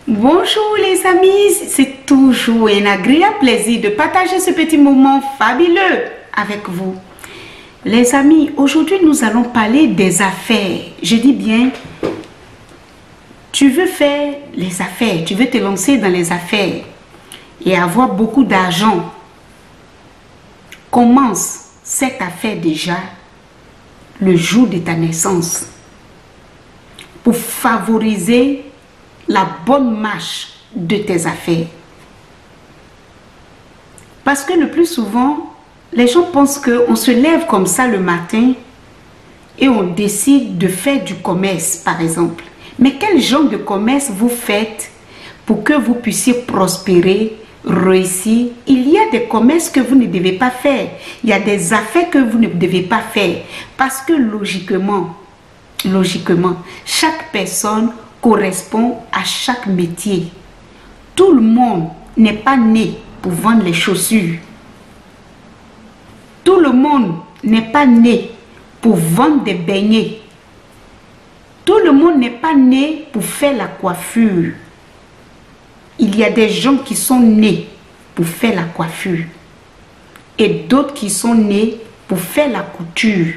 Bonjour les amis, c'est toujours un agréable plaisir de partager ce petit moment fabuleux avec vous. Les amis, aujourd'hui nous allons parler des affaires. Je dis bien, tu veux faire les affaires, tu veux te lancer dans les affaires et avoir beaucoup d'argent. Commence cette affaire déjà le jour de ta naissance pour favoriser la bonne marche de tes affaires. Parce que le plus souvent, les gens pensent qu'on se lève comme ça le matin et on décide de faire du commerce, par exemple. Mais quel genre de commerce vous faites pour que vous puissiez prospérer, réussir? Il y a des commerces que vous ne devez pas faire. Il y a des affaires que vous ne devez pas faire. Parce que logiquement, chaque personne correspond à chaque métier. Tout le monde n'est pas né pour vendre les chaussures. Tout le monde n'est pas né pour vendre des beignets. Tout le monde n'est pas né pour faire la coiffure. Il y a des gens qui sont nés pour faire la coiffure et d'autres qui sont nés pour faire la couture.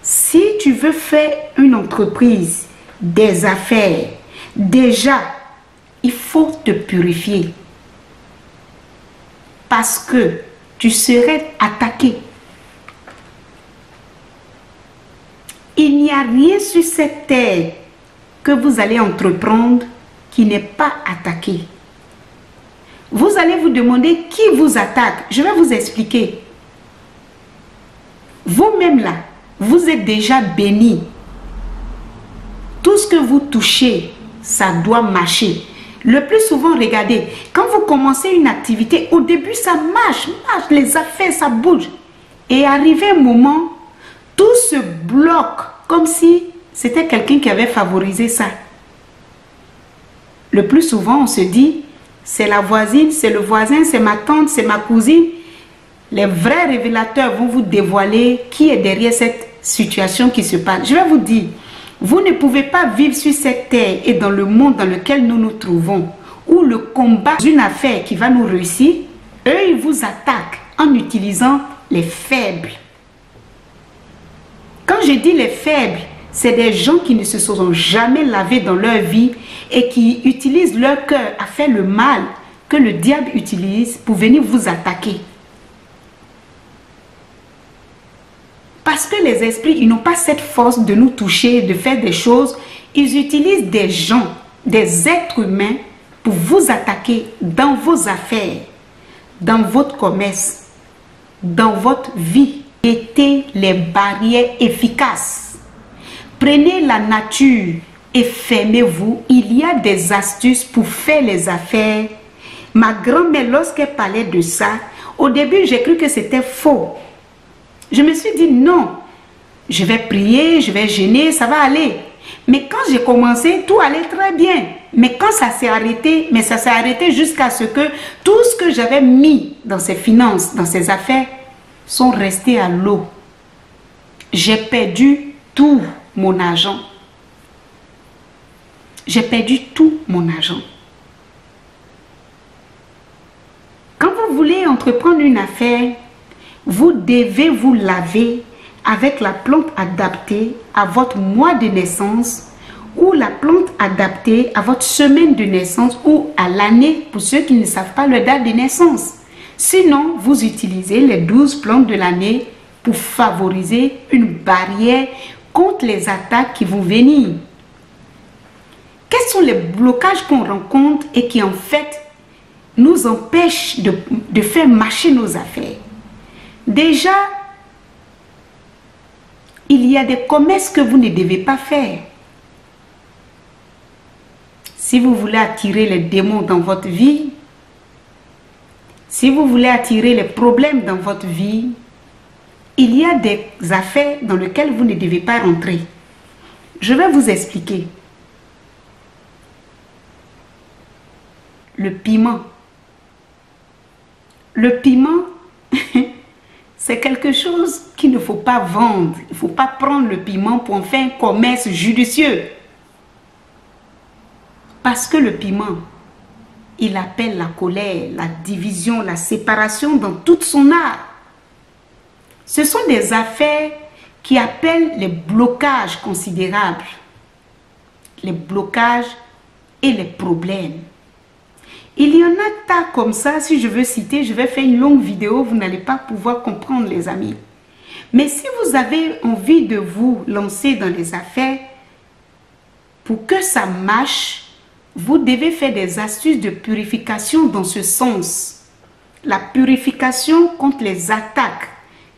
Si tu veux faire une entreprise, des affaires, déjà, il faut te purifier. Parce que tu serais attaqué. Il n'y a rien sur cette terre que vous allez entreprendre qui n'est pas attaqué. Vous allez vous demander qui vous attaque. Je vais vous expliquer. Vous-même là, vous êtes déjà béni. Tout ce que vous touchez, ça doit marcher. Le plus souvent, regardez, quand vous commencez une activité, au début, ça marche, les affaires, ça bouge. Et arrivé un moment, tout se bloque, comme si c'était quelqu'un qui avait favorisé ça. Le plus souvent, on se dit, c'est la voisine, c'est le voisin, c'est ma tante, c'est ma cousine. Les vrais révélateurs vont vous dévoiler qui est derrière cette situation qui se passe. Je vais vous dire, vous ne pouvez pas vivre sur cette terre et dans le monde dans lequel nous nous trouvons, où le combat d'une affaire qui va nous réussir, eux, ils vous attaquent en utilisant les faibles. Quand je dis les faibles, c'est des gens qui ne se sont jamais lavés dans leur vie et qui utilisent leur cœur à faire le mal que le diable utilise pour venir vous attaquer. Parce que les esprits, ils n'ont pas cette force de nous toucher, de faire des choses. Ils utilisent des gens, des êtres humains pour vous attaquer dans vos affaires, dans votre commerce, dans votre vie. Mettez les barrières efficaces. Prenez la nature et fermez-vous. Il y a des astuces pour faire les affaires. Ma grand-mère, lorsqu'elle parlait de ça, au début, j'ai cru que c'était faux. Je me suis dit non, je vais prier, je vais jeûner, ça va aller. Mais quand j'ai commencé, tout allait très bien. Mais quand ça s'est arrêté, ça s'est arrêté jusqu'à ce que tout ce que j'avais mis dans ces finances, dans ces affaires, sont restés à l'eau. J'ai perdu tout mon argent. J'ai perdu tout mon argent. Quand vous voulez entreprendre une affaire, vous devez vous laver avec la plante adaptée à votre mois de naissance ou la plante adaptée à votre semaine de naissance ou à l'année pour ceux qui ne savent pas leur date de naissance. Sinon, vous utilisez les 12 plantes de l'année pour favoriser une barrière contre les attaques qui vont venir. Quels sont les blocages qu'on rencontre et qui en fait nous empêchent de faire marcher nos affaires? Déjà, il y a des commerces que vous ne devez pas faire. Si vous voulez attirer les démons dans votre vie, si vous voulez attirer les problèmes dans votre vie, il y a des affaires dans lesquelles vous ne devez pas rentrer. Je vais vous expliquer. Le piment. Le piment, c'est quelque chose qu'il ne faut pas vendre. Il ne faut pas prendre le piment pour en faire un commerce judicieux. Parce que le piment, il appelle la colère, la division, la séparation dans toute son art. Ce sont des affaires qui appellent les blocages considérables, les blocages et les problèmes. Il y en a tas comme ça. Si je veux citer, je vais faire une longue vidéo, vous n'allez pas pouvoir comprendre, les amis. Mais si vous avez envie de vous lancer dans les affaires, pour que ça marche, vous devez faire des astuces de purification dans ce sens. La purification contre les attaques,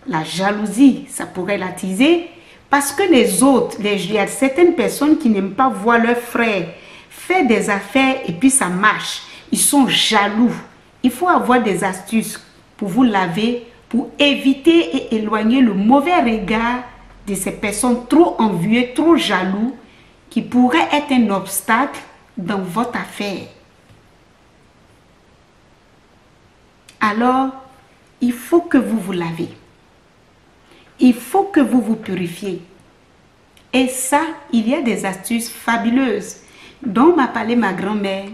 la jalousie, ça pourrait l'attiser, parce que les autres, il y a certaines personnes qui n'aiment pas voir leurs frères faire des affaires et puis ça marche. Ils sont jaloux. Il faut avoir des astuces pour vous laver, pour éviter et éloigner le mauvais regard de ces personnes trop envieuses, trop jaloux, qui pourraient être un obstacle dans votre affaire. Alors, il faut que vous vous lavez. Il faut que vous vous purifiez. Et ça, il y a des astuces fabuleuses dont m'a parlé ma grand-mère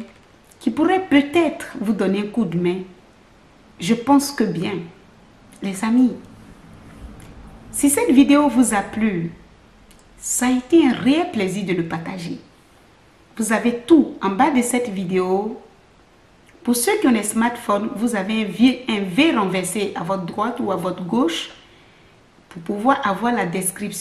qui pourrait peut-être vous donner un coup de main. Je pense que bien. Les amis, si cette vidéo vous a plu, ça a été un réel plaisir de le partager. Vous avez tout en bas de cette vidéo. Pour ceux qui ont des smartphones, vous avez un V renversé à votre droite ou à votre gauche pour pouvoir avoir la description.